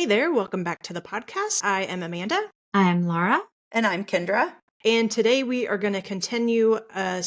there, welcome back to the podcast. I am Amanda. I'm Laura. And I'm Kendra. And today we are going to continue a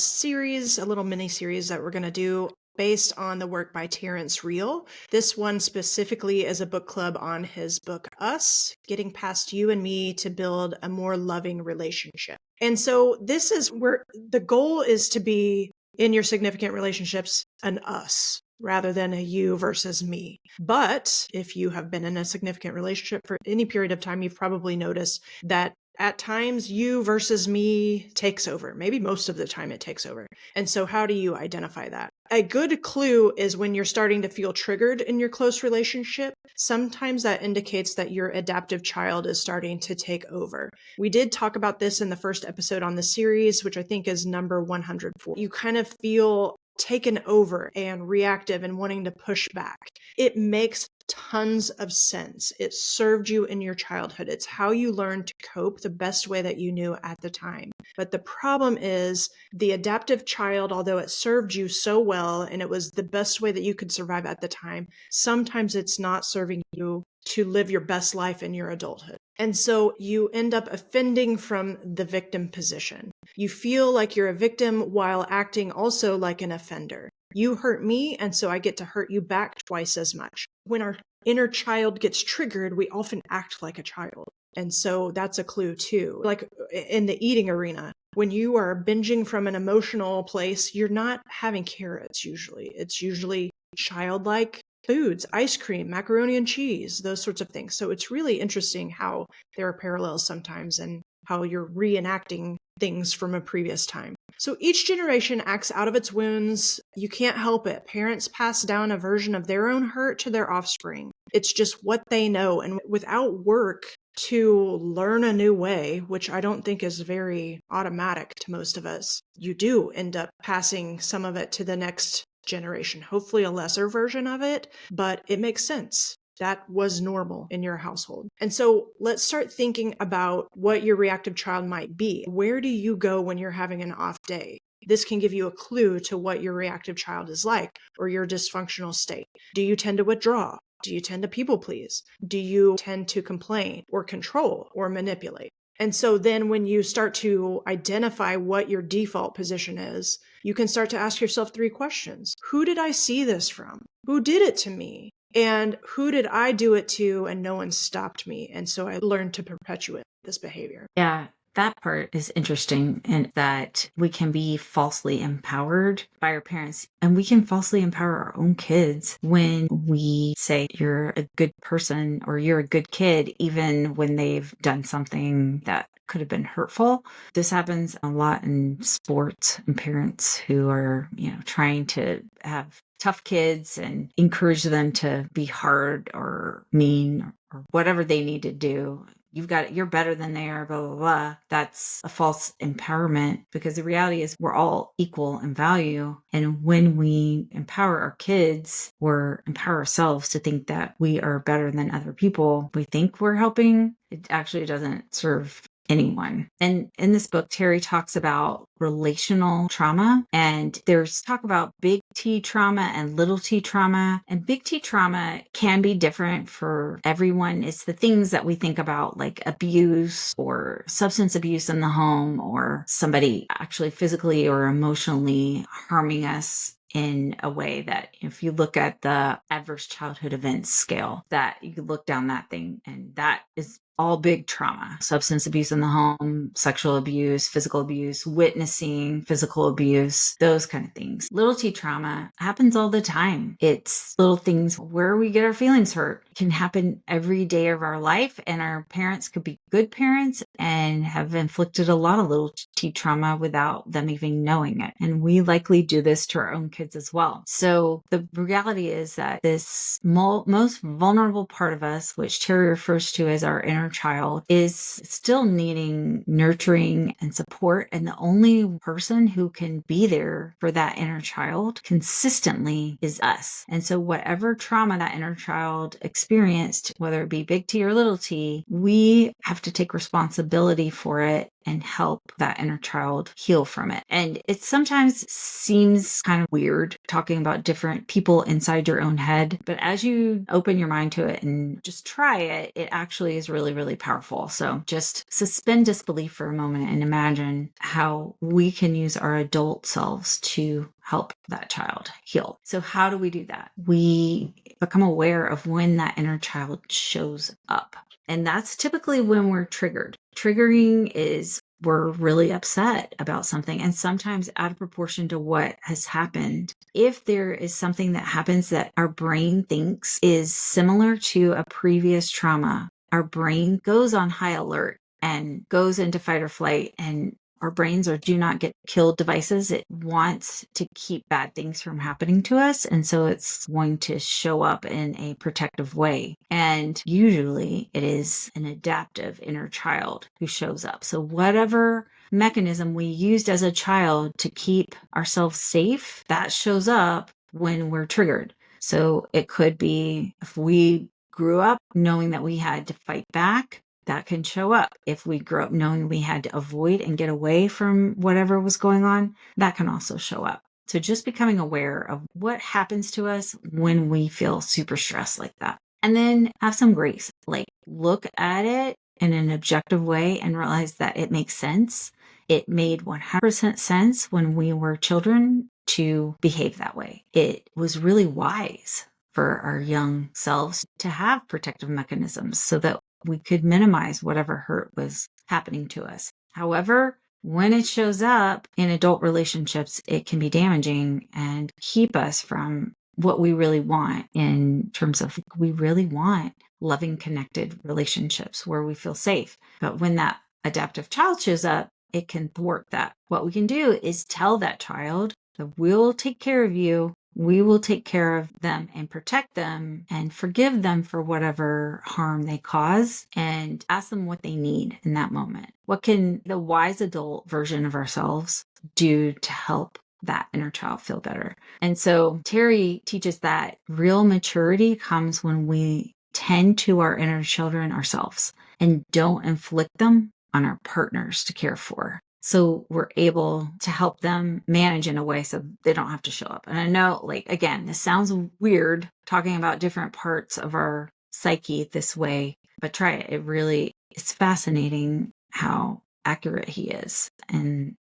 little mini series that we're going to do based on the work by Terrence Real. This one specifically is a book club on his book, Us, Getting Past You and Me to Build a More Loving Relationship. And so this is where the goal is to be in your significant relationships an us rather than a you versus me. But if you have been in a significant relationship for any period of time, you've probably noticed that at times you versus me takes over. Maybe most of the time it takes over. And so how do you identify that? A good clue is when you're starting to feel triggered in your close relationship. Sometimes that indicates that your adaptive child is starting to take over. We did talk about this in the first episode on the series, which I think is number 104. You kind of feel taken over and reactive and wanting to push back. It makes tons of sense. It served you in your childhood. It's how you learned to cope the best way that you knew at the time. But the problem is the adaptive child, although it served you so well and it was the best way that you could survive at the time, sometimes it's not serving you to live your best life in your adulthood. And so you end up offending from the victim position. You feel like you're a victim while acting also like an offender. You hurt me, and so I get to hurt you back twice as much. When our inner child gets triggered, we often act like a child. And so that's a clue too. Like in the eating arena, when you are binging from an emotional place, you're not having carrots usually. It's usually childlike foods, ice cream, macaroni and cheese, those sorts of things. So it's really interesting how there are parallels sometimes and how you're reenacting things from a previous time. So each generation acts out of its wounds. You can't help it. Parents pass down a version of their own hurt to their offspring. It's just what they know. And without work to learn a new way, which I don't think is very automatic to most of us, you do end up passing some of it to the next generation, hopefully a lesser version of it, but it makes sense. That was normal in your household. And so let's start thinking about what your reactive child might be. Where do you go when you're having an off day? This can give you a clue to what your reactive child is like or your dysfunctional state. Do you tend to withdraw? Do you tend to people please? Do you tend to complain or control or manipulate? And so then when you start to identify what your default position is, you can start to ask yourself 3 questions. Who did I see this from? Who did it to me? And who did I do it to and no one stopped me? And so I learned to perpetuate this behavior. Yeah, that part is interesting in that we can be falsely empowered by our parents and we can falsely empower our own kids when we say you're a good person or you're a good kid, even when they've done something that could have been hurtful. This happens a lot in sports and parents who are, trying to have tough kids and encourage them to be hard or mean or whatever they need to do. You're better than they are, blah, blah, blah. That's a false empowerment because the reality is we're all equal in value. And when we empower our kids or empower ourselves to think that we are better than other people, we think we're helping. It actually doesn't serve anyone. And in this book, Terry talks about relational trauma, and there's talk about big T trauma and little t trauma. And big T trauma can be different for everyone. It's the things that we think about, like abuse or substance abuse in the home, or somebody actually physically or emotionally harming us in a way that if you look at the adverse childhood events scale, that you could look down that thing, and that is all big trauma. Substance abuse in the home, sexual abuse, physical abuse, witnessing physical abuse, those kind of things. Little T trauma happens all the time. It's little things where we get our feelings hurt. It can happen every day of our life, and our parents could be good parents and have inflicted a lot of little T trauma without them even knowing it. And we likely do this to our own kids as well. So the reality is that this most vulnerable part of us, which Terry refers to as our inner child, is still needing nurturing and support. And the only person who can be there for that inner child consistently is us. And so whatever trauma that inner child experienced, whether it be big T or little t, we have to take responsibility for it and help that inner child heal from it. And it sometimes seems kind of weird talking about different people inside your own head, but as you open your mind to it and just try it, it actually is really, really powerful. So just suspend disbelief for a moment and imagine how we can use our adult selves to help that child heal. So how do we do that? We become aware of when that inner child shows up. And that's typically when we're triggered. Triggering is we're really upset about something, and sometimes out of proportion to what has happened. If there is something that happens that our brain thinks is similar to a previous trauma, our brain goes on high alert and goes into fight or flight, and our brains are do not get killed devices. It wants to keep bad things from happening to us. And so it's going to show up in a protective way. And usually it is an adaptive inner child who shows up. So whatever mechanism we used as a child to keep ourselves safe, that shows up when we're triggered. So it could be if we grew up knowing that we had to fight back, that can show up. If we grew up knowing we had to avoid and get away from whatever was going on, that can also show up. So just becoming aware of what happens to us when we feel super stressed like that. And then have some grace, like look at it in an objective way and realize that it makes sense. It made 100% sense when we were children to behave that way. It was really wise for our young selves to have protective mechanisms so that we could minimize whatever hurt was happening to us. However, when it shows up in adult relationships, it can be damaging and keep us from what we really want in terms of we really want loving, connected relationships where we feel safe. But when that adaptive child shows up, it can thwart that. What we can do is tell that child that we'll take care of you. We will take care of them and protect them and forgive them for whatever harm they cause and ask them what they need in that moment. What can the wise adult version of ourselves do to help that inner child feel better? And so Terry teaches that real maturity comes when we tend to our inner children ourselves and don't inflict them on our partners to care for. So we're able to help them manage in a way so they don't have to show up. And I know, like, again, this sounds weird talking about different parts of our psyche this way, but try it. It really, it's fascinating how accurate he is in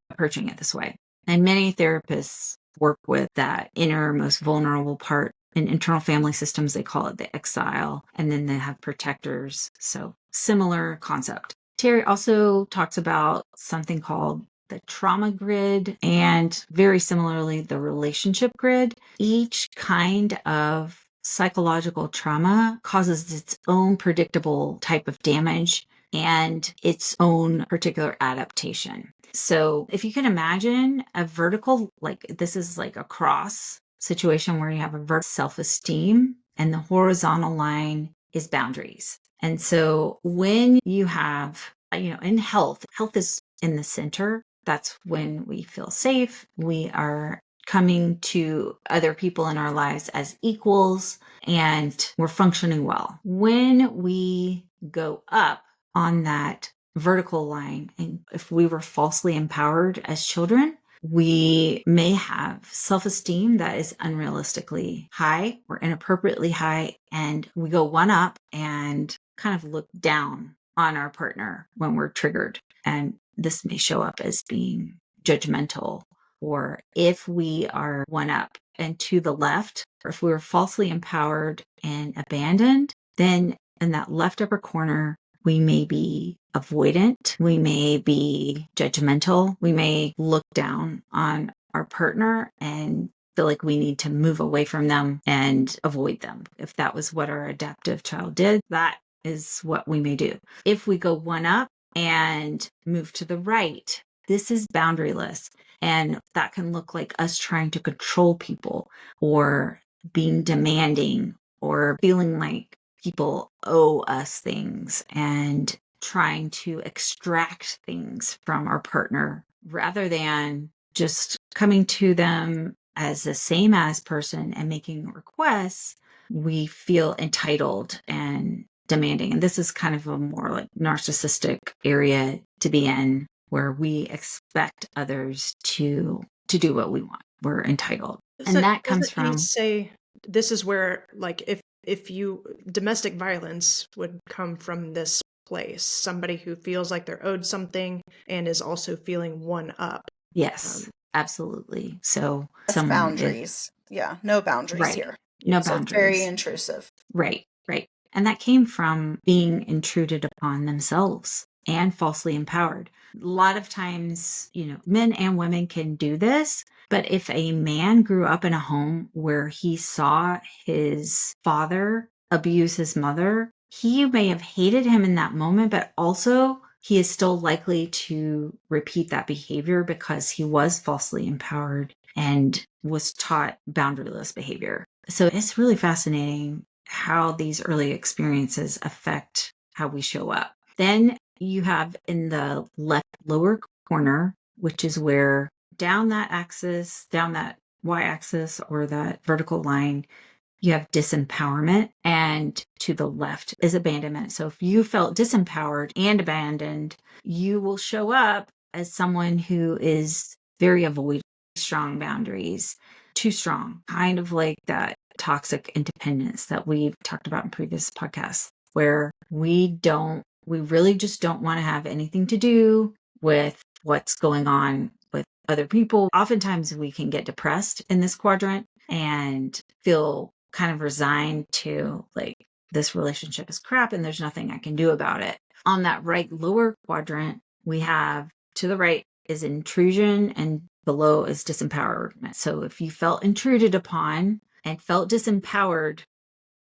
approaching it this way. And many therapists work with that inner, most vulnerable part. In internal family systems, they call it the exile, and then they have protectors. So similar concept. Terry also talks about something called the trauma grid and very similarly, the relationship grid. Each kind of psychological trauma causes its own predictable type of damage and its own particular adaptation. So if you can imagine a vertical, like this is like a cross situation where you have a vertical self-esteem and the horizontal line is boundaries. And so when you have, in health is in the center. That's when we feel safe. We are coming to other people in our lives as equals and we're functioning well. When we go up on that vertical line, and if we were falsely empowered as children, we may have self-esteem that is unrealistically high or inappropriately high, and we go one up and kind of look down on our partner when we're triggered. And this may show up as being judgmental, or if we are one up and to the left, or if we were falsely empowered and abandoned, then in that left upper corner, we may be avoidant. We may be judgmental. We may look down on our partner and feel like we need to move away from them and avoid them. If that was what our adaptive child did, that is what we may do. If we go one up and move to the right, this is boundaryless. And that can look like us trying to control people or being demanding or feeling like people owe us things and trying to extract things from our partner rather than just coming to them as the same as person and making requests. We feel entitled and demanding. And this is kind of a more like narcissistic area to be in, where we expect others to do what we want. We're entitled. And that comes Doesn't he from, say this is where, like, if you domestic violence would come from this place, somebody who feels like they're owed something and is also feeling one up. yes, absolutely. So That's someone is boundaries. Yeah, no boundaries right. here. No So it's very boundaries. intrusive. Right, right. And that came from being intruded upon themselves and falsely empowered. A lot of times, men and women can do this, but if a man grew up in a home where he saw his father abuse his mother, he may have hated him in that moment, but also he is still likely to repeat that behavior because he was falsely empowered and was taught boundaryless behavior. So it's really fascinating how these early experiences affect how we show up. Then you have in the left lower corner, which is where down that axis, down that y-axis or that vertical line, you have disempowerment, and to the left is abandonment. So if you felt disempowered and abandoned, you will show up as someone who is very avoidant, strong boundaries, too strong, kind of like that toxic independence that we've talked about in previous podcasts, where we really just don't want to have anything to do with what's going on with other people. Oftentimes we can get depressed in this quadrant and feel kind of resigned to, like, this relationship is crap and there's nothing I can do about it. On that right lower quadrant, we have, to the right is intrusion and below is disempowerment. So if you felt intruded upon and felt disempowered,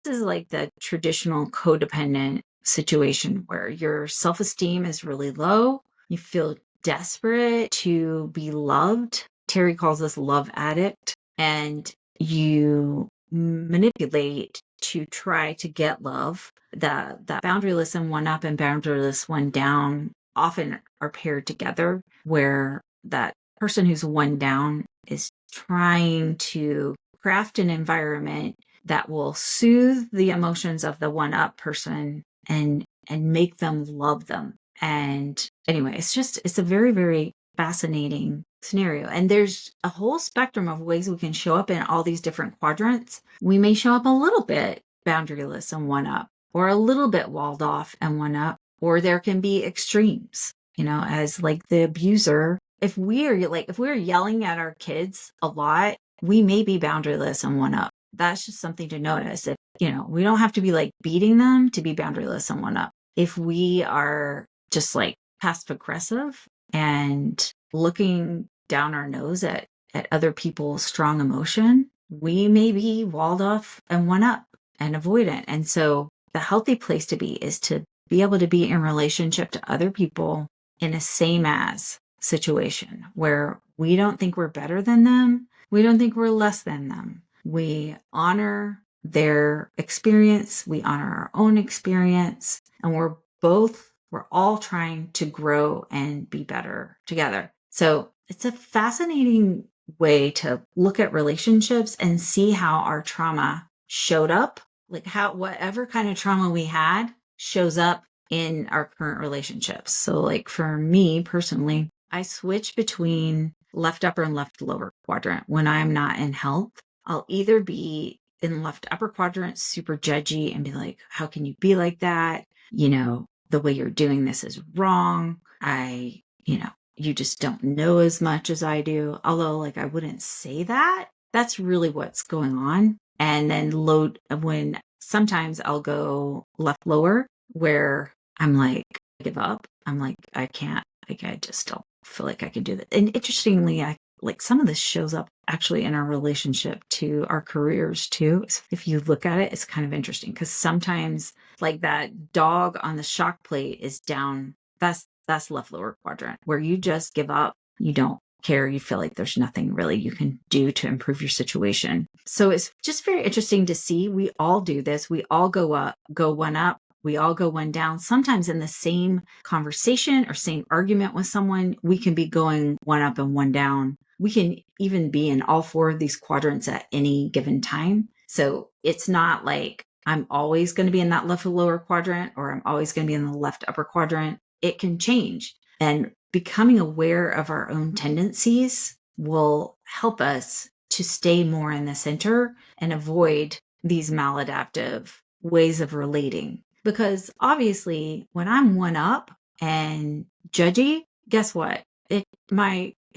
this is like the traditional codependent situation where your self-esteem is really low. You feel desperate to be loved. Terry calls this love addict. And you manipulate to try to get love. That boundaryless and one up and boundaryless one down often are paired together, where that person who's one down is trying to craft an environment that will soothe the emotions of the one up person and make them love them. And anyway, it's a very, very fascinating scenario. And there's a whole spectrum of ways we can show up in all these different quadrants. We may show up a little bit boundaryless and one up, or a little bit walled off and one up, or there can be extremes, as like the abuser. If we're yelling at our kids a lot, we may be boundaryless and one up. That's just something to notice. If, we don't have to be like beating them to be boundaryless and one up. If we are just like passive aggressive and looking down our nose at other people's strong emotion, we may be walled off and one up and avoidant. And so the healthy place to be is to be able to be in relationship to other people in a same as situation where we don't think we're better than them. We don't think we're less than them. We honor their experience. We honor our own experience. And we're all trying to grow and be better together. So it's a fascinating way to look at relationships and see how our trauma showed up, like how whatever kind of trauma we had shows up in our current relationships. So like for me personally, I switch between left upper and left lower quadrant when I'm not in health. I'll either be in left upper quadrant, super judgy and be like, how can you be like that? The way you're doing this is wrong. You just don't know as much as I do. Although, like, I wouldn't say that. That's really what's going on. And then when sometimes I'll go left lower where I'm like, I give up. I'm like, I can't, like, I just don't feel like I can do that. And interestingly, like some of this shows up actually in our relationship to our careers too. If you look at it, it's kind of interesting because sometimes like that dog on the shock plate is down. That's left lower quadrant where you just give up. You don't care. You feel like there's nothing really you can do to improve your situation. So it's just very interesting to see. We all do this. We all go one up. We all go one down. Sometimes in the same conversation or same argument with someone, we can be going one up and one down. We can even be in all four of these quadrants at any given time. So it's not like I'm always going to be in that left lower quadrant or I'm always going to be in the left upper quadrant. It can change. And becoming aware of our own tendencies will help us to stay more in the center and avoid these maladaptive ways of relating. Because obviously, when I'm one up and judgy, guess what?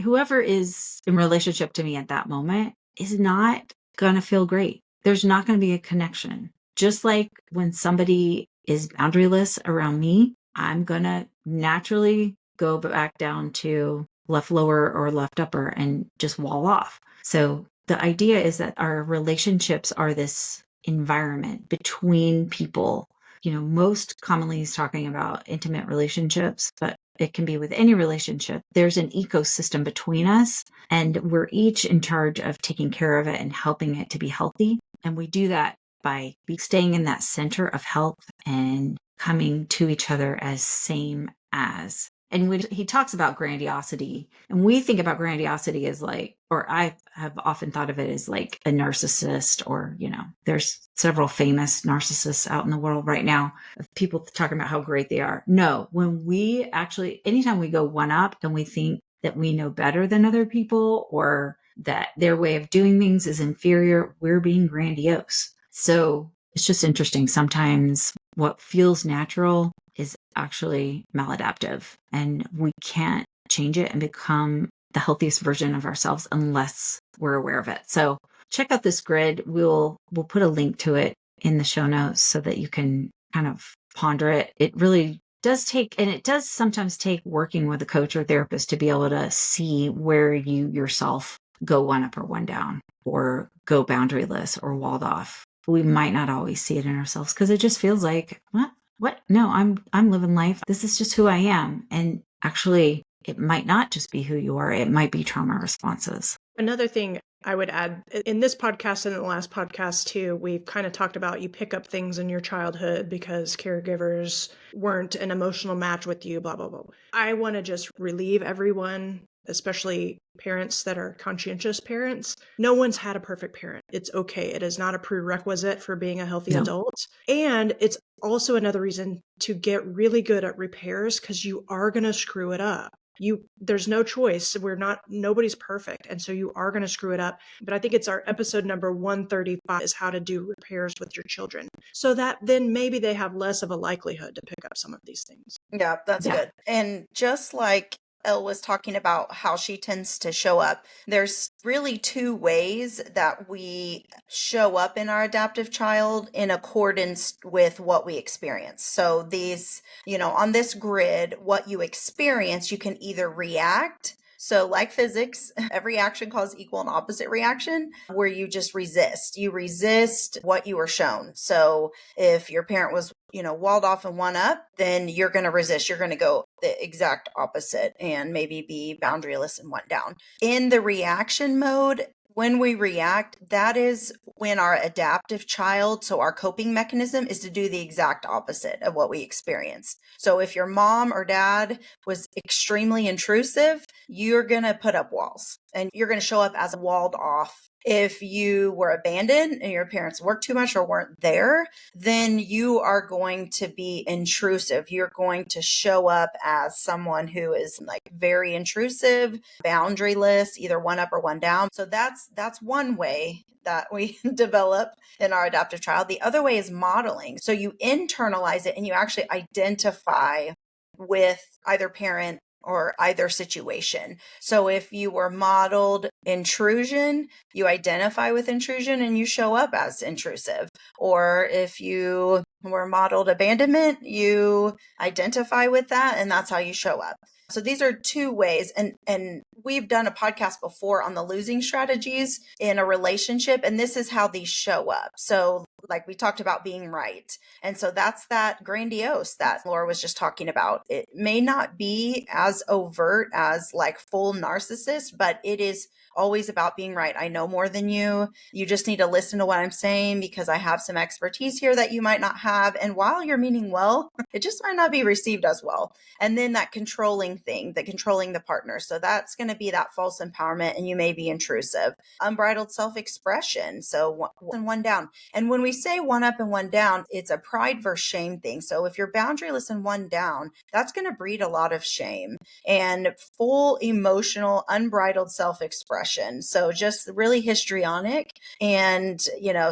Whoever is in relationship to me at that moment is not going to feel great. There's not going to be a connection. Just like when somebody is boundaryless around me, I'm going to naturally go back down to left lower or left upper and just wall off. So the idea is that our relationships are this environment between people. Most commonly he's talking about intimate relationships, but it can be with any relationship. There's an ecosystem between us, and we're each in charge of taking care of it and helping it to be healthy. And we do that by staying in that center of health and coming to each other as same as. And when he talks about grandiosity, and we think about grandiosity as like, or I have often thought of it as like a narcissist, or, there's several famous narcissists out in the world right now of people talking about how great they are. No, when we actually, anytime we go one up and we think that we know better than other people or that their way of doing things is inferior, we're being grandiose. So it's just interesting. Sometimes what feels natural is actually maladaptive, and we can't change it and become the healthiest version of ourselves unless we're aware of it. So check out this grid. We'll put a link to it in the show notes so that you can kind of ponder it. It really does take, and it does sometimes take working with a coach or therapist to be able to see where you yourself go one up or one down, or go boundaryless or walled off. We might not always see it in ourselves because it just feels like, what? No, I'm living life. This is just who I am. And actually, it might not just be who you are. It might be trauma responses. Another thing I would add in this podcast and in the last podcast too, we've kind of talked about you pick up things in your childhood because caregivers weren't an emotional match with you, blah, blah, blah. I want to just relieve everyone, especially parents that are conscientious parents. No one's had a perfect parent. It's okay. It is not a prerequisite for being a healthy adult. And it's also another reason to get really good at repairs because you are going to screw it up. There's no choice. Nobody's perfect. And so you are going to screw it up. But I think it's our episode number 135 is how to do repairs with your children. So that then maybe they have less of a likelihood to pick up some of these things. Yeah, that's good. And just like Elle was talking about how she tends to show up, there's really two ways that we show up in our adaptive child in accordance with what we experience. So these, on this grid, what you experience, you can either react. So like physics, every action causes equal and opposite reaction, where you just resist. You resist what you were shown. So if your parent was, walled off and one up, then you're going to resist. You're going to go the exact opposite and maybe be boundaryless and one down. In the reaction mode, when we react, that is when our adaptive child, so our coping mechanism, is to do the exact opposite of what we experience. So if your mom or dad was extremely intrusive, you're going to put up walls and you're going to show up as walled off. If you were abandoned and your parents worked too much or weren't there, then you are going to be intrusive. You're going to show up as someone who is like very intrusive, boundaryless, either one up or one down. So that's one way that we develop in our adaptive child. The other way is modeling. So you internalize it and you actually identify with either parent or either situation. So if you were modeled intrusion, you identify with intrusion and you show up as intrusive. Or if you were modeled abandonment, you identify with that and that's how you show up. So these are two ways. And we've done a podcast before on the losing strategies in a relationship, and this is how these show up. So like we talked about being right. And so that's that grandiose that Laura was just talking about. It may not be as overt as like full narcissist, but it is always about being right. I know more than you. You just need to listen to what I'm saying because I have some expertise here that you might not have. And while you're meaning well, it just might not be received as well. And then that controlling thing, the controlling the partner. So that's going to be that false empowerment, and you may be intrusive. Unbridled self-expression. So one and one down. And when we say one up and one down, it's a pride versus shame thing. So if you're boundaryless and one down, that's going to breed a lot of shame and full emotional, unbridled self-expression. So just really histrionic and,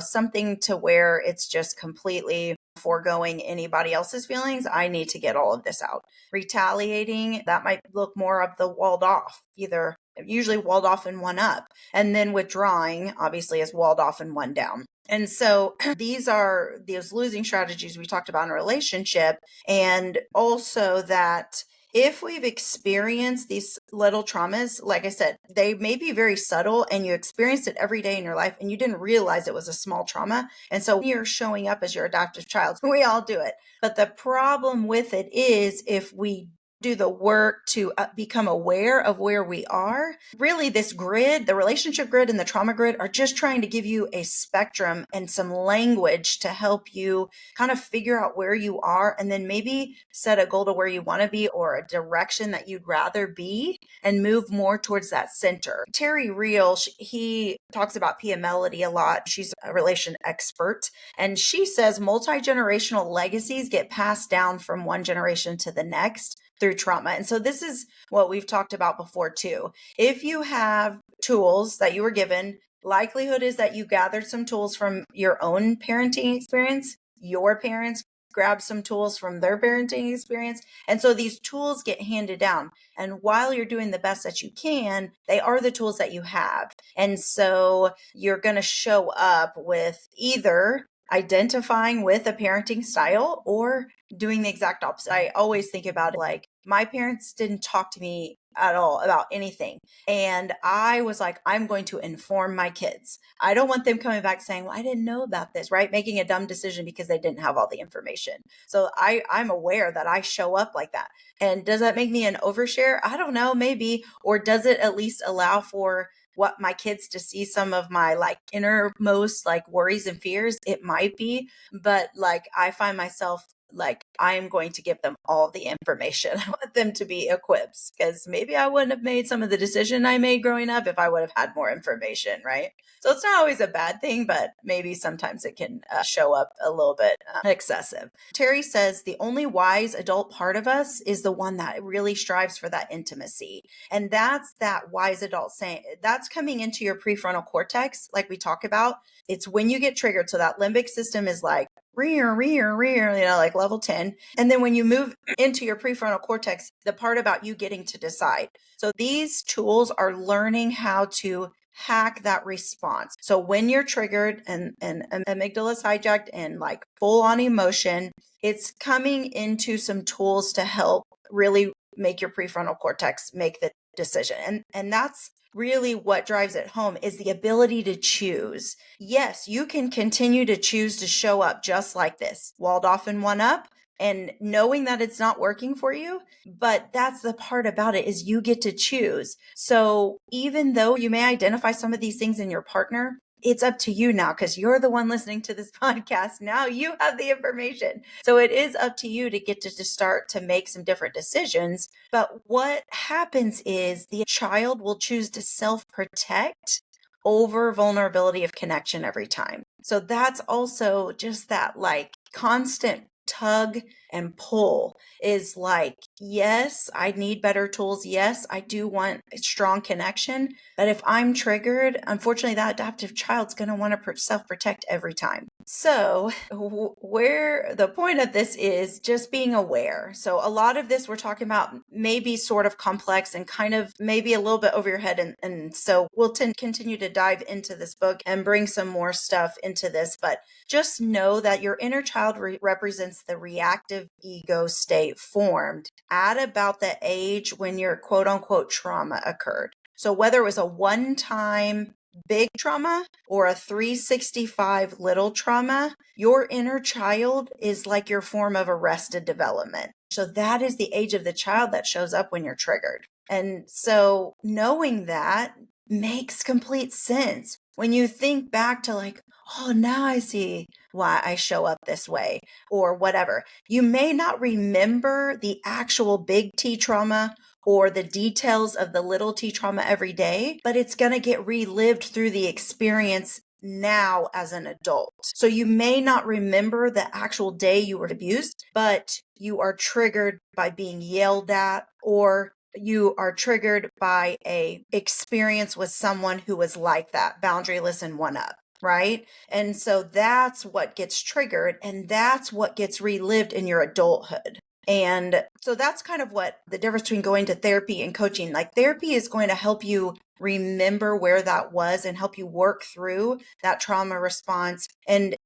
something to where it's just completely foregoing anybody else's feelings. I need to get all of this out. Retaliating, that might look more of the walled off, either usually walled off and one up. And then withdrawing, obviously, is walled off and one down. And so these are those losing strategies we talked about in a relationship. And also that if we've experienced these little traumas, like I said, they may be very subtle and you experienced it every day in your life and you didn't realize it was a small trauma. And so you're showing up as your adaptive child. We all do it. But the problem with it is if we do the work to become aware of where we are. Really, this grid, the relationship grid and the trauma grid, are just trying to give you a spectrum and some language to help you kind of figure out where you are and then maybe set a goal to where you want to be or a direction that you'd rather be and move more towards that center. Terry Real, he talks about PMLity a lot. She's a relation expert, and she says multi-generational legacies get passed down from one generation to the next through trauma. And so this is what we've talked about before too. If you have tools that you were given, likelihood is that you gathered some tools from your own parenting experience. Your parents grabbed some tools from their parenting experience. And so these tools get handed down. And while you're doing the best that you can, they are the tools that you have. And so you're going to show up with either identifying with a parenting style or doing the exact opposite. I always think about it like my parents didn't talk to me at all about anything. And I was like, I'm going to inform my kids. I don't want them coming back saying, well, I didn't know about this, right? Making a dumb decision because they didn't have all the information. So I'm aware that I show up like that. And does that make me an overshare? I don't know, maybe. Or does it at least allow for what my kids to see some of my like innermost like worries and fears? It might be, but like I find myself like I am going to give them all the information. I want them to be equipped because maybe I wouldn't have made some of the decision I made growing up if I would have had more information, right? So it's not always a bad thing, but maybe sometimes it can show up a little bit excessive. Terry says the only wise adult part of us is the one that really strives for that intimacy. And that's that wise adult saying that's coming into your prefrontal cortex, like we talk about. It's when you get triggered. So that limbic system is like, rear, like level 10. And then when you move into your prefrontal cortex, the part about you getting to decide. So these tools are learning how to hack that response. So when you're triggered and amygdala is hijacked and like full on emotion, it's coming into some tools to help really make your prefrontal cortex make the decision. And that's really what drives it home is the ability to choose. Yes, you can continue to choose to show up just like this, walled off and one up, and knowing that it's not working for you. But that's the part about it is you get to choose. So even though you may identify some of these things in your partner, it's up to you now because you're the one listening to this podcast. Now you have the information. So it is up to you to get to start to make some different decisions. But what happens is the child will choose to self-protect over vulnerability of connection every time. So that's also just that like constant tug and pull is like, yes, I need better tools. Yes, I do want a strong connection. But if I'm triggered, unfortunately, that adaptive child's going to want to self-protect every time. So where the point of this is just being aware. So a lot of this we're talking about maybe sort of complex and kind of maybe a little bit over your head. And so we'll continue to dive into this book and bring some more stuff into this. But just know that your inner child represents the reactive ego state formed at about the age when your quote unquote trauma occurred. So whether it was a one-time big trauma or a 365 little trauma, your inner child is like your form of arrested development. So that is the age of the child that shows up when you're triggered. And so knowing that makes complete sense. When you think back to like, oh, now I see why I show up this way or whatever. You may not remember the actual big T trauma or the details of the little T trauma every day, but it's going to get relived through the experience now as an adult. So you may not remember the actual day you were abused, but you are triggered by being yelled at, or you are triggered by a experience with someone who was like that, boundaryless and one up, right? And so that's what gets triggered, and that's what gets relived in your adulthood. And so that's kind of what the difference between going to therapy and coaching. Like, therapy is going to help you remember where that was and help you work through that trauma response. And,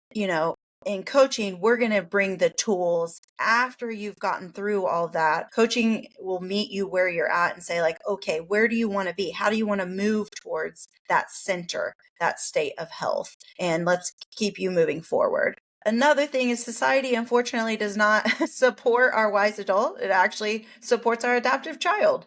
in coaching, we're going to bring the tools after you've gotten through all that. Coaching will meet you where you're at and say, like, okay, where do you want to be? How do you want to move towards that center, that state of health? And let's keep you moving forward. Another thing is society, unfortunately, does not support our wise adult. It actually supports our adaptive child,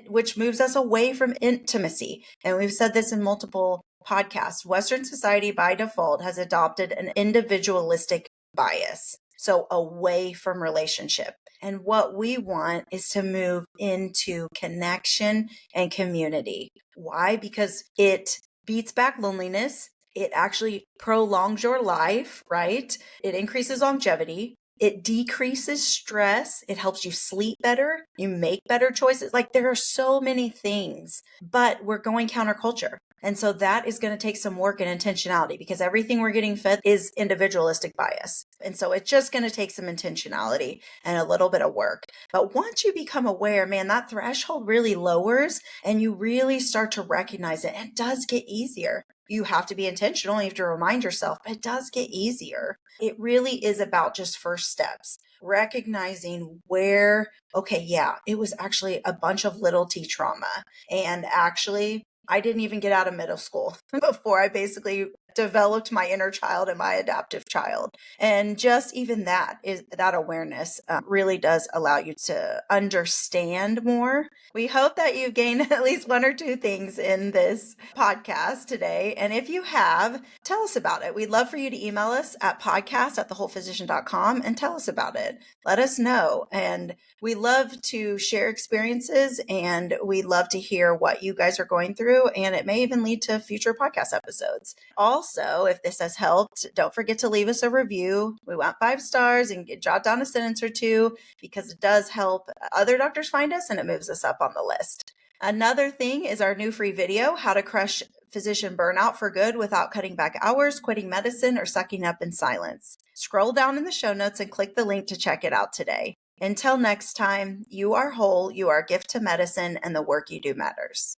which moves us away from intimacy. And we've said this in multiple podcasts. Western society by default has adopted an individualistic bias, so away from relationship. And what we want is to move into connection and community. Why? Because it beats back loneliness. It actually prolongs your life, right? It increases longevity. It decreases stress. It helps you sleep better. You make better choices. Like, there are so many things, but we're going counterculture. And so that is going to take some work and intentionality, because everything we're getting fed is individualistic bias. And so it's just going to take some intentionality and a little bit of work. But once you become aware, man, that threshold really lowers and you really start to recognize it. It does get easier. You have to be intentional. You have to remind yourself, but it does get easier. It really is about just first steps, recognizing where, okay, yeah, it was actually a bunch of little T trauma. And actually, I didn't even get out of middle school before I basically developed my inner child and my adaptive child. And just even that awareness really does allow you to understand more. We hope that you've gained at least one or two things in this podcast today. And if you have, tell us about it. We'd love for you to email us at podcast@thewholephysician.com and tell us about it. Let us know. And we love to share experiences, and we love to hear what you guys are going through. And it may even lead to future podcast episodes. Also, if this has helped, don't forget to leave us a review. We want 5 stars, and jot down a sentence or two, because it does help other doctors find us and it moves us up on the list. Another thing is our new free video, How to Crush Physician Burnout for Good Without Cutting Back Hours, Quitting Medicine, or Sucking Up in Silence. Scroll down in the show notes and click the link to check it out today. Until next time, you are whole, you are a gift to medicine, and the work you do matters.